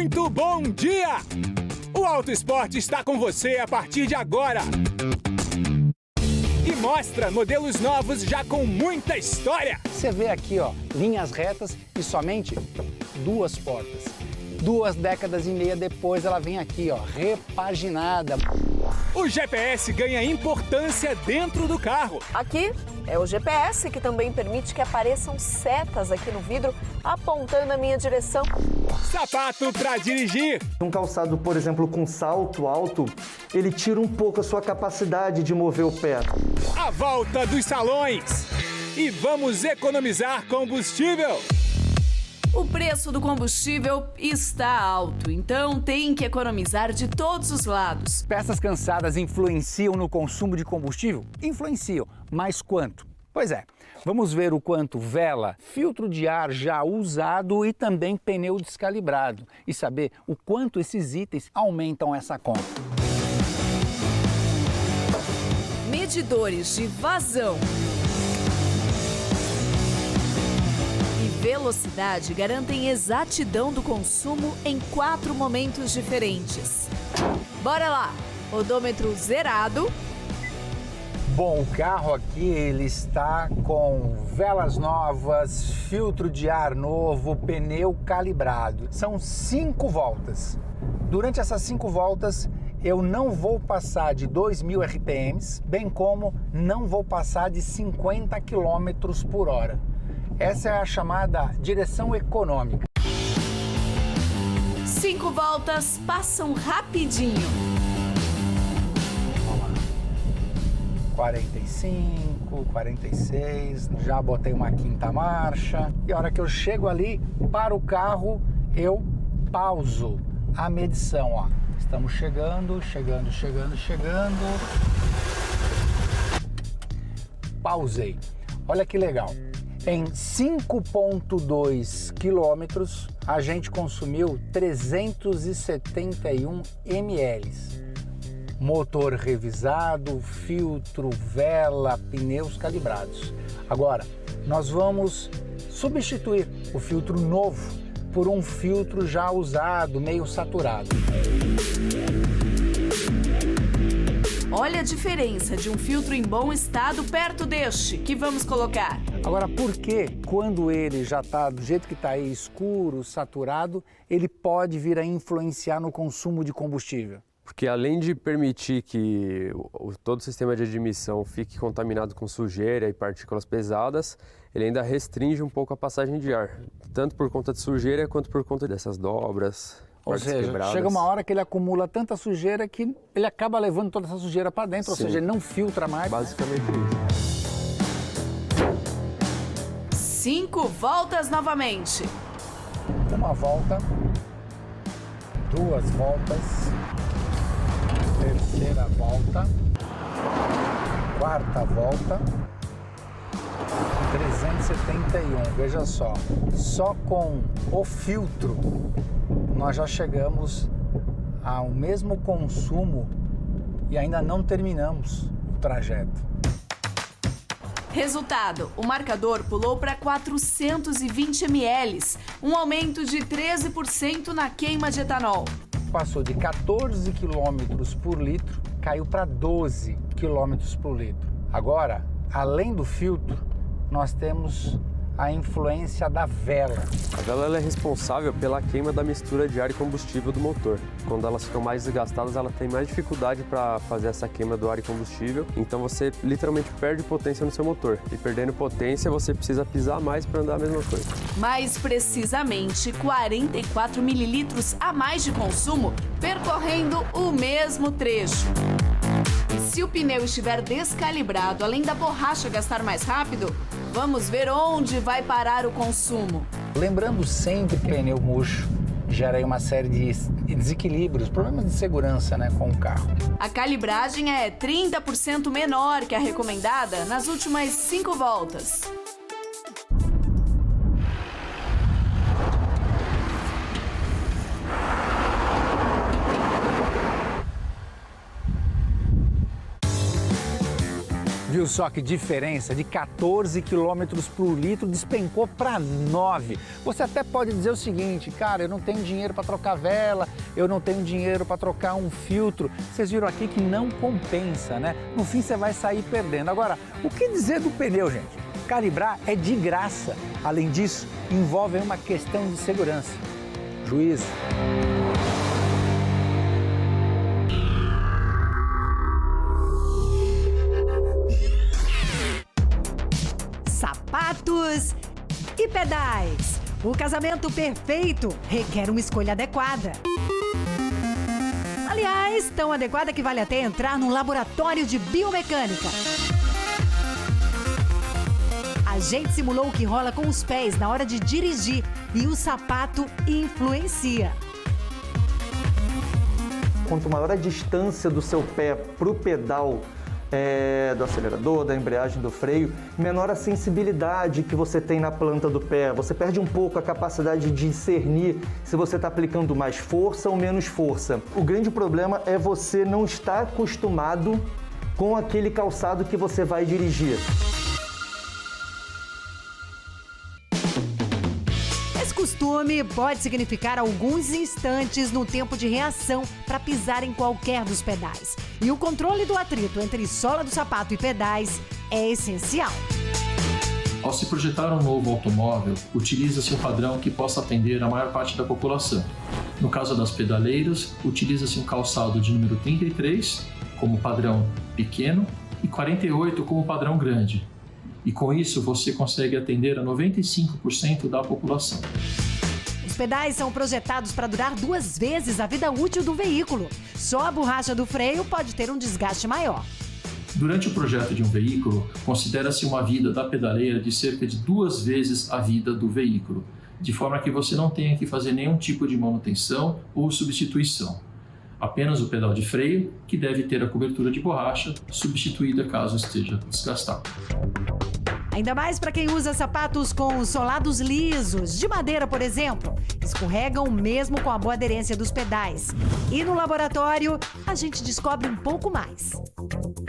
Muito bom dia! O Auto Esporte está com você a partir de agora. E mostra modelos novos já com muita história. Você vê aqui, ó, linhas retas e somente 2 portas. 2 décadas e meia depois ela vem aqui, ó, repaginada. O GPS ganha importância dentro do carro. Aqui é o GPS que também permite que apareçam setas aqui no vidro apontando a minha direção. Sapato para dirigir. Um calçado, por exemplo, com salto alto, ele tira um pouco a sua capacidade de mover o pé. A volta dos salões. E vamos economizar combustível. O preço do combustível está alto, então tem que economizar de todos os lados. Peças cansadas influenciam no consumo de combustível? Influenciam, mas quanto? Pois é, vamos ver o quanto vela, filtro de ar já usado e também pneu descalibrado e saber o quanto esses itens aumentam essa conta. Medidores de vazão e velocidade garantem exatidão do consumo em 4 momentos diferentes. Bora lá! Odômetro zerado. Bom, o carro aqui ele está com velas novas, filtro de ar novo, pneu calibrado. São 5 voltas. Durante essas 5 voltas eu não vou passar de 2.000 RPMs, bem como não vou passar de 50 km por hora. Essa é a chamada direção econômica. 5 voltas passam rapidinho. 45, 46, já botei uma 5ª marcha. E a hora que eu chego ali para o carro, eu pauso a medição, ó. Estamos chegando. Pausei. Olha que legal. Em 5,2 quilômetros, a gente consumiu 371 ml. Motor revisado, filtro, vela, pneus calibrados. Agora, nós vamos substituir o filtro novo por um filtro já usado, meio saturado. Olha a diferença de um filtro em bom estado perto deste que vamos colocar. Agora, por que quando ele já está do jeito que está aí, escuro, saturado, ele pode vir a influenciar no consumo de combustível? Porque além de permitir que todo o sistema de admissão fique contaminado com sujeira e partículas pesadas, ele ainda restringe um pouco a passagem de ar, tanto por conta de sujeira quanto por conta dessas dobras. Ou seja, quebradas. Chega uma hora que ele acumula tanta sujeira que ele acaba levando toda essa sujeira para dentro, ou seja, ele não filtra mais. Basicamente isso. 5 voltas novamente. 1 volta, 2 voltas, 3ª volta, 4ª volta, 371. Veja só com o filtro nós já chegamos ao mesmo consumo e ainda não terminamos o trajeto. Resultado, o marcador pulou para 420 ml, um aumento de 13% na queima de etanol. Passou de 14 km por litro, caiu para 12 km por litro. Agora, além do filtro, nós temos a influência da vela. A vela ela é responsável pela queima da mistura de ar e combustível do motor. Quando elas ficam mais desgastadas, ela tem mais dificuldade para fazer essa queima do ar e combustível. Então você literalmente perde potência no seu motor. E perdendo potência, você precisa pisar mais para andar a mesma coisa. Mais precisamente, 44 mililitros a mais de consumo, percorrendo o mesmo trecho. E se o pneu estiver descalibrado, além da borracha gastar mais rápido, vamos ver onde vai parar o consumo. Lembrando sempre que pneu murcho gera aí uma série de desequilíbrios, problemas de segurança, né, com o carro. A calibragem é 30% menor que a recomendada nas últimas 5 voltas. Viu Viu só que diferença? De 14 km por litro despencou para 9. Você até pode dizer o seguinte, cara, eu não tenho dinheiro para trocar vela, eu não tenho dinheiro para trocar um filtro. Vocês viram aqui que não compensa, né? No fim você vai sair perdendo. Agora, o que dizer do pneu, gente? Calibrar é de graça. Além disso, envolve uma questão de segurança. Juízo. Sapatos e pedais. O casamento perfeito requer uma escolha adequada. Aliás, tão adequada que vale até entrar num laboratório de biomecânica. A gente simulou o que rola com os pés na hora de dirigir e o sapato influencia. Quanto maior a distância do seu pé para o pedal do acelerador, da embreagem, do freio, menor a sensibilidade que você tem na planta do pé. Você perde um pouco a capacidade de discernir se você está aplicando mais força ou menos força. O grande problema é você não estar acostumado com aquele calçado que você vai dirigir. Esse costume pode significar alguns instantes no tempo de reação para pisar em qualquer dos pedais. E o controle do atrito entre sola do sapato e pedais é essencial. Ao se projetar um novo automóvel, utiliza-se um padrão que possa atender a maior parte da população. No caso das pedaleiras, utiliza-se um calçado de número 33 como padrão pequeno e 48 como padrão grande. E com isso você consegue atender a 95% da população. Os pedais são projetados para durar 2 vezes a vida útil do veículo. Só a borracha do freio pode ter um desgaste maior. Durante o projeto de um veículo, considera-se uma vida da pedaleira de cerca de 2 vezes a vida do veículo, de forma que você não tenha que fazer nenhum tipo de manutenção ou substituição. Apenas o pedal de freio, que deve ter a cobertura de borracha, substituída caso esteja desgastado. Ainda mais para quem usa sapatos com solados lisos, de madeira, por exemplo. Escorregam mesmo com a boa aderência dos pedais. E no laboratório, a gente descobre um pouco mais.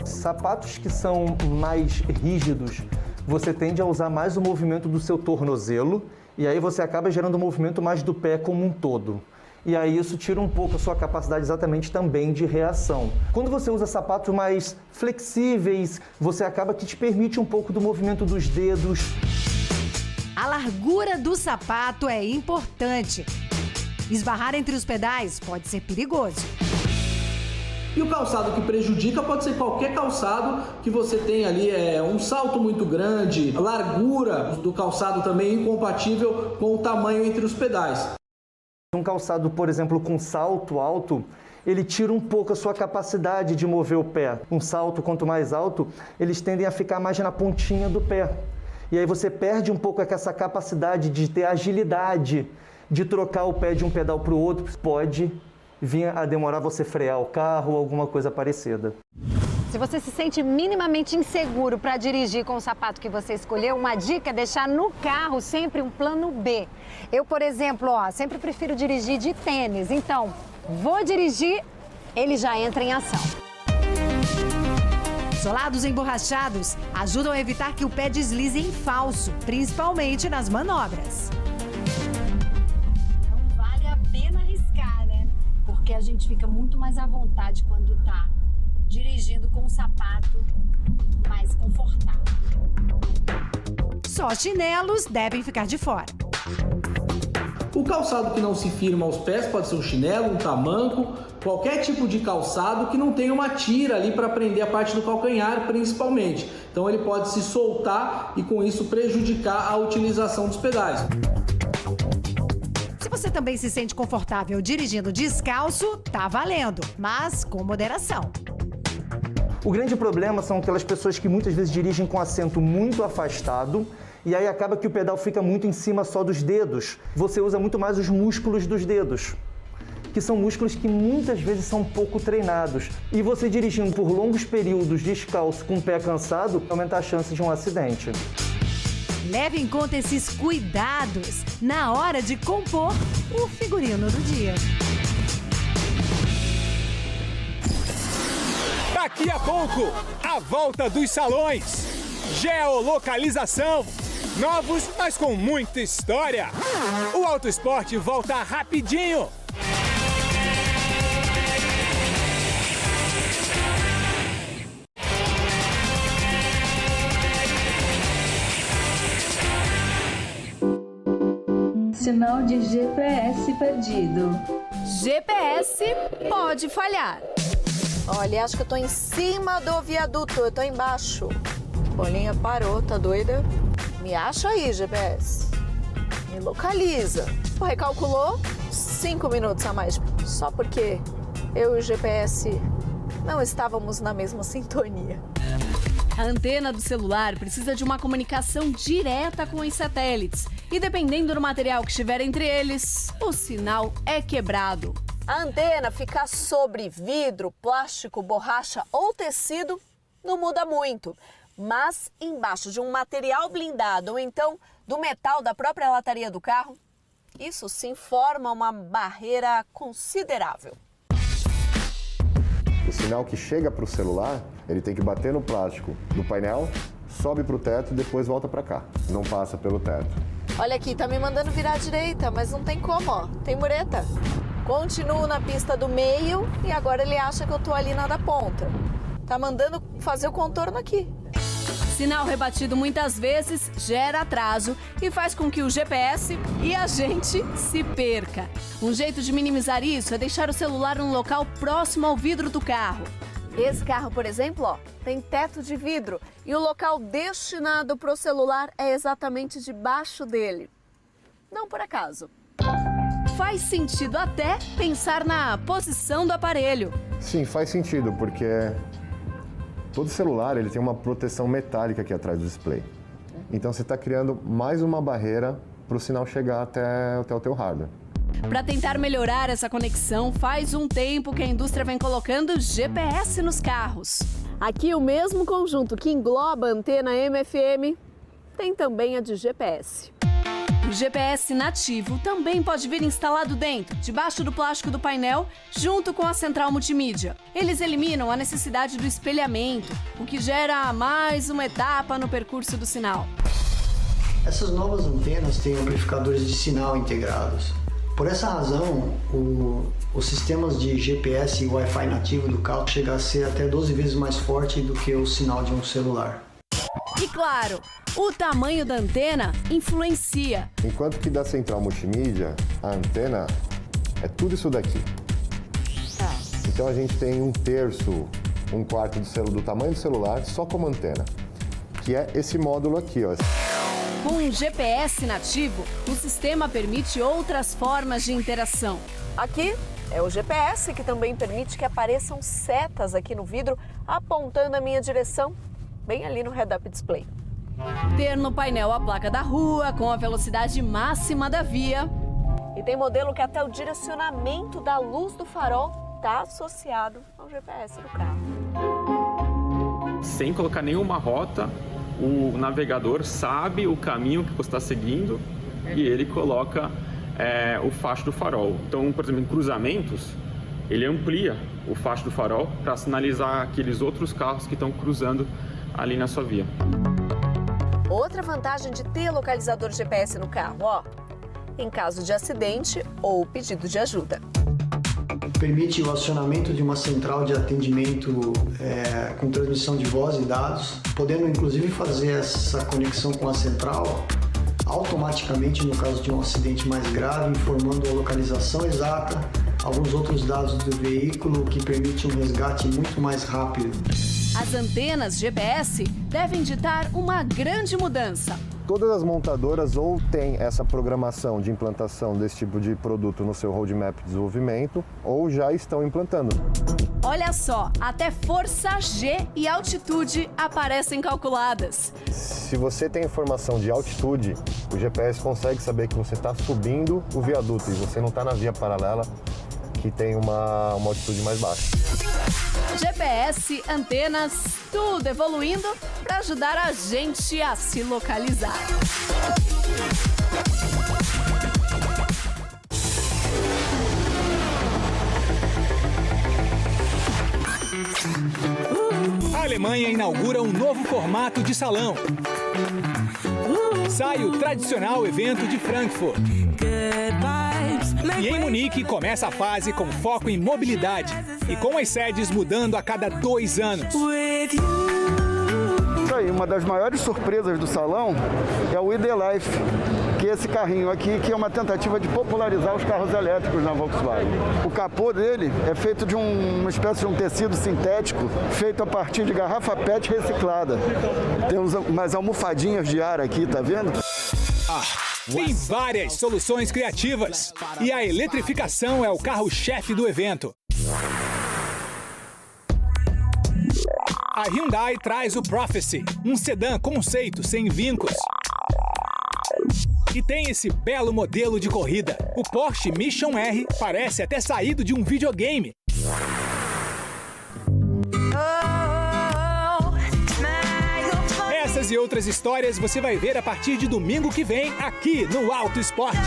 Sapatos que são mais rígidos, você tende a usar mais o movimento do seu tornozelo e aí você acaba gerando um movimento mais do pé como um todo. E aí isso tira um pouco a sua capacidade exatamente também de reação. Quando você usa sapatos mais flexíveis, você acaba que te permite um pouco do movimento dos dedos. A largura do sapato é importante. Esbarrar entre os pedais pode ser perigoso. E o calçado que prejudica pode ser qualquer calçado que você tem ali, um salto muito grande, a largura do calçado também incompatível com o tamanho entre os pedais. Um calçado, por exemplo, com salto alto, ele tira um pouco a sua capacidade de mover o pé. Um salto, quanto mais alto, eles tendem a ficar mais na pontinha do pé. E aí você perde um pouco essa capacidade de ter agilidade, de trocar o pé de um pedal para o outro. Pode vir a demorar você frear o carro ou alguma coisa parecida. Se você se sente minimamente inseguro para dirigir com o sapato que você escolheu, uma dica é deixar no carro sempre um plano B. Eu, por exemplo, sempre prefiro dirigir de tênis. Então, vou dirigir, ele já entra em ação. Solados emborrachados ajudam a evitar que o pé deslize em falso, principalmente nas manobras. Não vale a pena arriscar, né? Porque a gente fica muito mais à vontade quando tá dirigindo com um sapato mais confortável. Só chinelos devem ficar de fora. O calçado que não se firma aos pés pode ser um chinelo, um tamanco, qualquer tipo de calçado que não tenha uma tira ali para prender a parte do calcanhar, principalmente. Então ele pode se soltar e com isso prejudicar a utilização dos pedais. Se você também se sente confortável dirigindo descalço, tá valendo, mas com moderação. O grande problema são aquelas pessoas que muitas vezes dirigem com assento muito afastado e aí acaba que o pedal fica muito em cima só dos dedos. Você usa muito mais os músculos dos dedos, que são músculos que muitas vezes são pouco treinados. E você dirigindo por longos períodos descalço com o pé cansado, aumenta a chance de um acidente. Leve em conta esses cuidados na hora de compor o figurino do dia. Daqui a pouco, a volta dos salões. Geolocalização. Novos, mas com muita história. O Auto Esporte volta rapidinho. Sinal de GPS perdido. GPS pode falhar. Olha, acho que eu tô em cima do viaduto, eu tô embaixo. Bolinha parou, tá doida? Me acha aí, GPS. Me localiza. Recalculou 5 minutos a mais. Só porque eu e o GPS não estávamos na mesma sintonia. A antena do celular precisa de uma comunicação direta com os satélites. E dependendo do material que estiver entre eles, o sinal é quebrado. A antena ficar sobre vidro, plástico, borracha ou tecido não muda muito. Mas embaixo de um material blindado ou então do metal da própria lataria do carro, isso sim forma uma barreira considerável. O sinal que chega para o celular, ele tem que bater no plástico do painel, sobe para o teto e depois volta para cá. Não passa pelo teto. Olha aqui, tá me mandando virar à direita, mas não tem como, ó. Tem mureta. Continuo na pista do meio e agora ele acha que eu tô ali na da ponta. Tá mandando fazer o contorno aqui. Sinal rebatido muitas vezes gera atraso e faz com que o GPS e a gente se perca. Um jeito de minimizar isso é deixar o celular num local próximo ao vidro do carro. Esse carro, por exemplo, ó, tem teto de vidro e o local destinado para o celular é exatamente debaixo dele. Não por acaso. Faz sentido até pensar na posição do aparelho. Sim, faz sentido, porque todo celular ele tem uma proteção metálica aqui atrás do display. Então você está criando mais uma barreira para o sinal chegar até o teu hardware. Para tentar melhorar essa conexão, faz um tempo que a indústria vem colocando GPS nos carros. Aqui o mesmo conjunto que engloba a antena AM/FM tem também a de GPS. O GPS nativo também pode vir instalado dentro, debaixo do plástico do painel, junto com a central multimídia. Eles eliminam a necessidade do espelhamento, o que gera mais uma etapa no percurso do sinal. Essas novas antenas têm amplificadores de sinal integrados. Por essa razão, os sistemas de GPS e Wi-Fi nativo do carro chegam a ser até 12 vezes mais forte do que o sinal de um celular. E claro, o tamanho da antena influencia. Enquanto que da central multimídia, a antena é tudo isso daqui. Então a gente tem 1/3, 1/4 do tamanho do celular só como antena, que é esse módulo aqui, ó. Com um GPS nativo, o sistema permite outras formas de interação. Aqui é o GPS que também permite que apareçam setas aqui no vidro apontando a minha direção, bem ali no head-up display. Ter no painel a placa da rua com a velocidade máxima da via. E tem modelo que até o direcionamento da luz do farol está associado ao GPS do carro. Sem colocar nenhuma rota, o navegador sabe o caminho que você está seguindo e ele coloca o facho do farol. Então, por exemplo, em cruzamentos, ele amplia o facho do farol para sinalizar aqueles outros carros que estão cruzando ali na sua via. Outra vantagem de ter localizador GPS no carro, ó, em caso de acidente ou pedido de ajuda. Permite o acionamento de uma central de atendimento com transmissão de voz e dados, podendo inclusive fazer essa conexão com a central automaticamente no caso de um acidente mais grave, informando a localização exata, alguns outros dados do veículo, que permite um resgate muito mais rápido. As antenas GPS devem ditar uma grande mudança. Todas as montadoras ou têm essa programação de implantação desse tipo de produto no seu roadmap de desenvolvimento ou já estão implantando. Olha só, até força G e altitude aparecem calculadas. Se você tem informação de altitude, o GPS consegue saber que você está subindo o viaduto e você não está na via paralela que tem uma altitude mais baixa. GPS, antenas, tudo evoluindo para ajudar a gente a se localizar. Alemanha inaugura um novo formato de salão. Sai o tradicional evento de Frankfurt. E em Munique começa a fase com foco em mobilidade e com as sedes mudando a cada 2 anos. Isso aí, uma das maiores surpresas do salão é o ID Life, que é esse carrinho aqui, que é uma tentativa de popularizar os carros elétricos na Volkswagen. O capô dele é feito de uma espécie de um tecido sintético, feito a partir de garrafa PET reciclada. Tem umas almofadinhas de ar aqui, tá vendo? Tem várias soluções criativas e a eletrificação é o carro-chefe do evento. A Hyundai traz o Prophecy, um sedã conceito sem vincos. E tem esse belo modelo de corrida. O Porsche Mission R parece até saído de um videogame. Essas e outras histórias você vai ver a partir de domingo que vem aqui no Auto Esporte.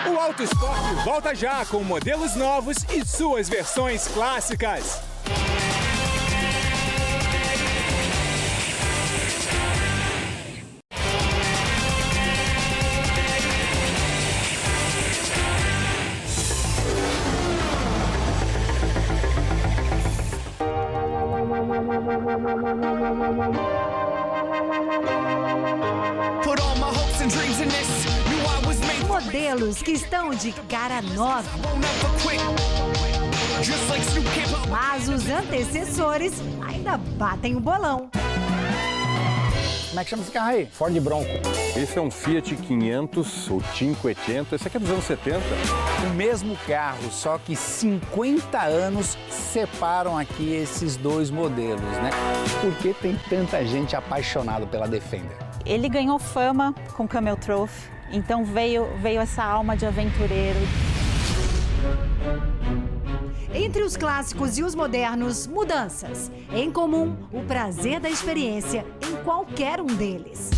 O Auto Esporte volta já com modelos novos e suas versões clássicas. Modelos que estão de cara nova. Mas os antecessores ainda batem o bolão. Como é que chama esse carro aí? Ford Bronco. Esse é um Fiat 500 ou 500. Esse aqui é dos anos 70. O mesmo carro, só que 50 anos separam aqui esses dois modelos, né? Por que tem tanta gente apaixonada pela Defender? Ele ganhou fama com Camel Trophy, então veio essa alma de aventureiro. Entre os clássicos e os modernos, mudanças. Em comum, o prazer da experiência em qualquer um deles.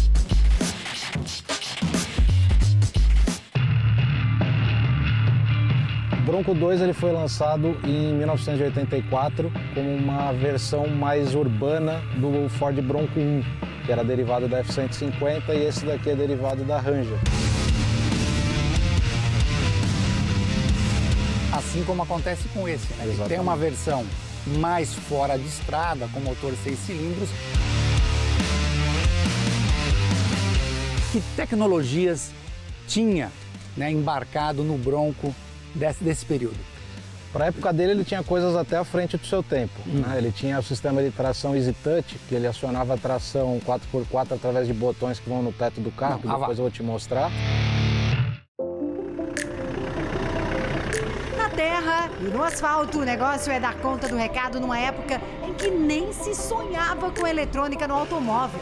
O Bronco 2 ele foi lançado em 1984 como uma versão mais urbana do Ford Bronco 1, que era derivado da F-150, e esse daqui é derivado da Ranger. Assim como acontece com esse, né? Ele tem uma versão mais fora de estrada, com motor 6 cilindros. Que tecnologias tinha, né, embarcado no Bronco desse período? Para a época dele, ele tinha coisas até à frente do seu tempo. Né? Ele tinha o sistema de tração Easy Touch, que ele acionava a tração 4x4 através de botões que vão no teto do carro, que depois eu vou te mostrar. Na terra e no asfalto, o negócio é dar conta do recado numa época em que nem se sonhava com eletrônica no automóvel.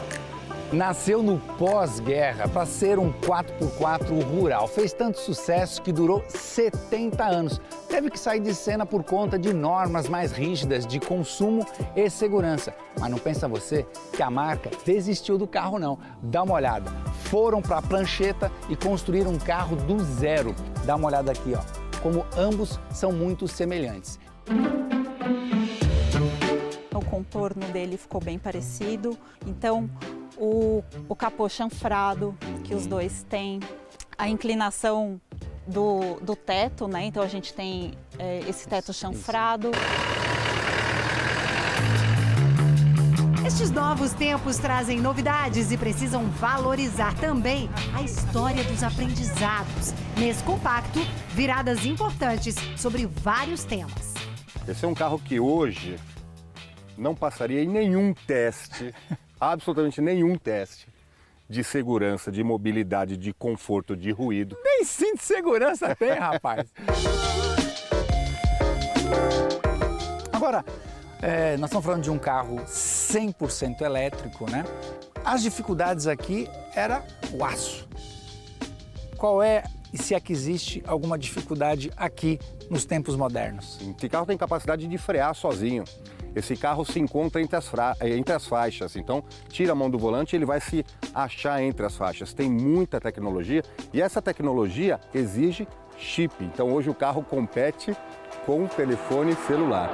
Nasceu no pós-guerra para ser um 4x4 rural. Fez tanto sucesso que durou 70 anos. Teve que sair de cena por conta de normas mais rígidas de consumo e segurança. Mas não pensa você que a marca desistiu do carro, não. Dá uma olhada. Foram para a prancheta e construíram um carro do zero. Dá uma olhada aqui, ó. Como ambos são muito semelhantes. O contorno dele ficou bem parecido. Então, o capô chanfrado que os dois têm, a inclinação do teto, né? Então a gente tem esse teto chanfrado. Estes novos tempos trazem novidades e precisam valorizar também a história dos aprendizados. Nesse compacto, viradas importantes sobre vários temas. Esse é um carro que hoje não passaria em nenhum teste, absolutamente nenhum teste de segurança, de mobilidade, de conforto, de ruído. Nem cinto de segurança tem, rapaz. Agora, nós estamos falando de um carro 100% elétrico, né? As dificuldades aqui era o aço. Qual é, e se é que existe alguma dificuldade aqui nos tempos modernos? Esse carro tem capacidade de frear sozinho. Esse carro se encontra entre as faixas, então tira a mão do volante e ele vai se achar entre as faixas. Tem muita tecnologia e essa tecnologia exige chip. Então hoje o carro compete com o telefone celular.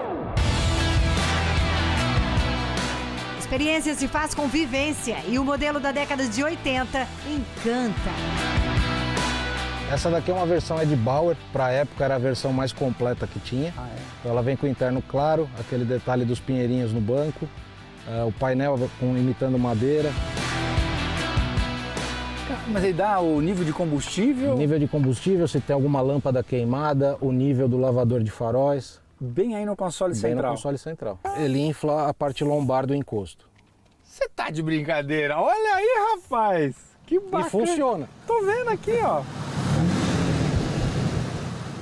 Experiência se faz com vivência e o modelo da década de 80 encanta. Essa daqui é uma versão Ed Bauer, para a época era a versão mais completa que tinha. Então ela vem com o interno claro, aquele detalhe dos pinheirinhos no banco, o painel imitando madeira. Mas ele dá o nível de combustível? O nível de combustível, se tem alguma lâmpada queimada, o nível do lavador de faróis. Bem aí no console central? Bem no console central. Ele infla a parte lombar do encosto. Você tá de brincadeira? Olha aí, rapaz! Que bacana! E funciona. Tô vendo aqui, ó.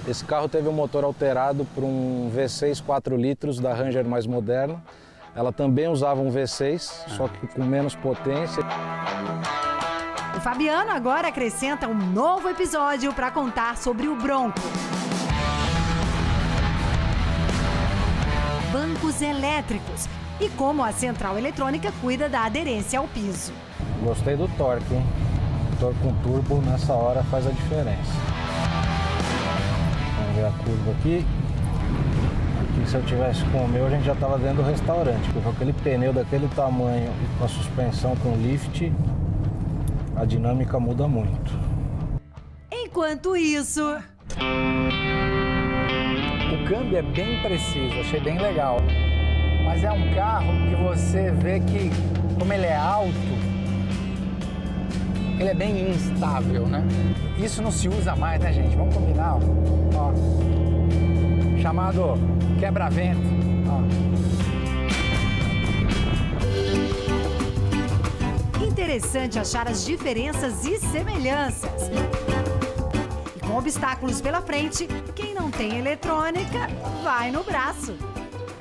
Esse carro teve um motor alterado por um V6 4 litros da Ranger mais moderna. Ela também usava um V6, só que com menos potência. O Fabiano agora acrescenta um novo episódio para contar sobre o Bronco. Bancos elétricos e como a central eletrônica cuida da aderência ao piso. Gostei do torque, hein? Motor com turbo nessa hora faz a diferença. Vamos ver a curva aqui. Aqui, se eu tivesse com o meu, a gente já estava dentro do restaurante, porque com aquele pneu daquele tamanho e com a suspensão com lift, a dinâmica muda muito. Enquanto isso... O câmbio é bem preciso, achei bem legal. Mas é um carro que você vê que, como ele é alto, ele é bem instável, né? Isso não se usa mais, né, gente? Vamos combinar, ó. Chamado quebra-vento, ó. Interessante achar as diferenças e semelhanças. E com obstáculos pela frente, quem não tem eletrônica vai no braço.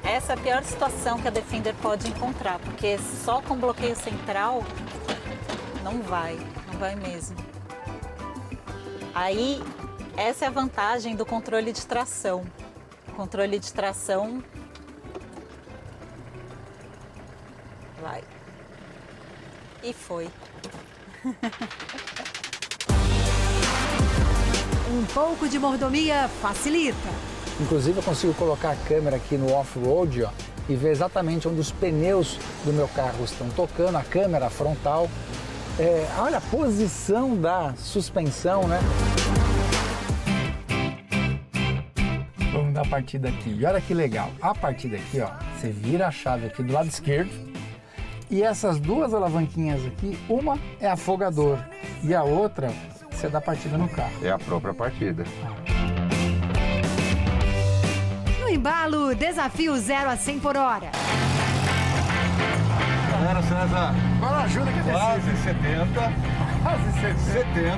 Essa é a pior situação que a Defender pode encontrar, porque só com bloqueio central não vai mesmo. Aí, essa é a vantagem do controle de tração. O controle de tração vai. E foi. Um pouco de mordomia facilita. Inclusive, eu consigo colocar a câmera aqui no off-road, ó, e ver exatamente onde os pneus do meu carro estão tocando, a câmera frontal. Olha a posição da suspensão, né? Vamos dar a partida aqui. E olha que legal. A partida aqui, ó, você vira a chave aqui do lado esquerdo e essas duas alavanquinhas aqui, uma é afogador e a outra você dá partida no carro. É a própria partida. No embalo, desafio 0 a 100 por hora. Galera, César. Qual a ajuda que decide? Quase 70. Quase 70.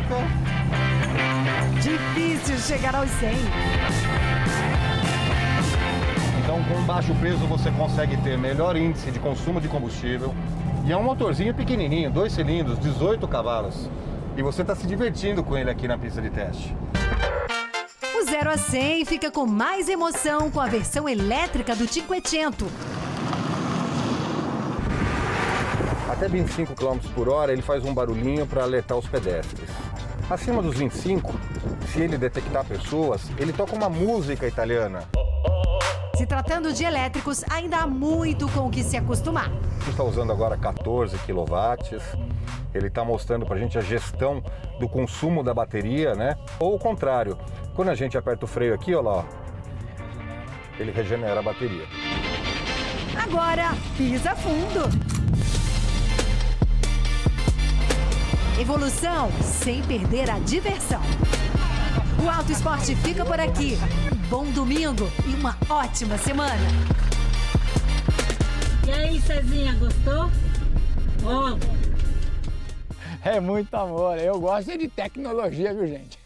Difícil chegar aos 100. Então, com baixo peso, você consegue ter melhor índice de consumo de combustível. E é um motorzinho pequenininho, 2 cilindros, 18 cavalos. E você está se divertindo com ele aqui na pista de teste. O 0 a 100 fica com mais emoção com a versão elétrica do Cinquecento. Até 25 km por hora ele faz um barulhinho para alertar os pedestres. Acima dos 25, se ele detectar pessoas, ele toca uma música italiana. Se tratando de elétricos, ainda há muito com o que se acostumar. Ele está usando agora 14 kW. Ele está mostrando para a gente a gestão do consumo da bateria, né? Ou o contrário, quando a gente aperta o freio aqui, olha lá, ó, ele regenera a bateria. Agora, pisa fundo. Evolução sem perder a diversão. O Auto Esporte fica por aqui. Bom domingo e uma ótima semana. E aí, Cezinha, gostou? Ó. É muito amor. Eu gosto de tecnologia, viu, gente?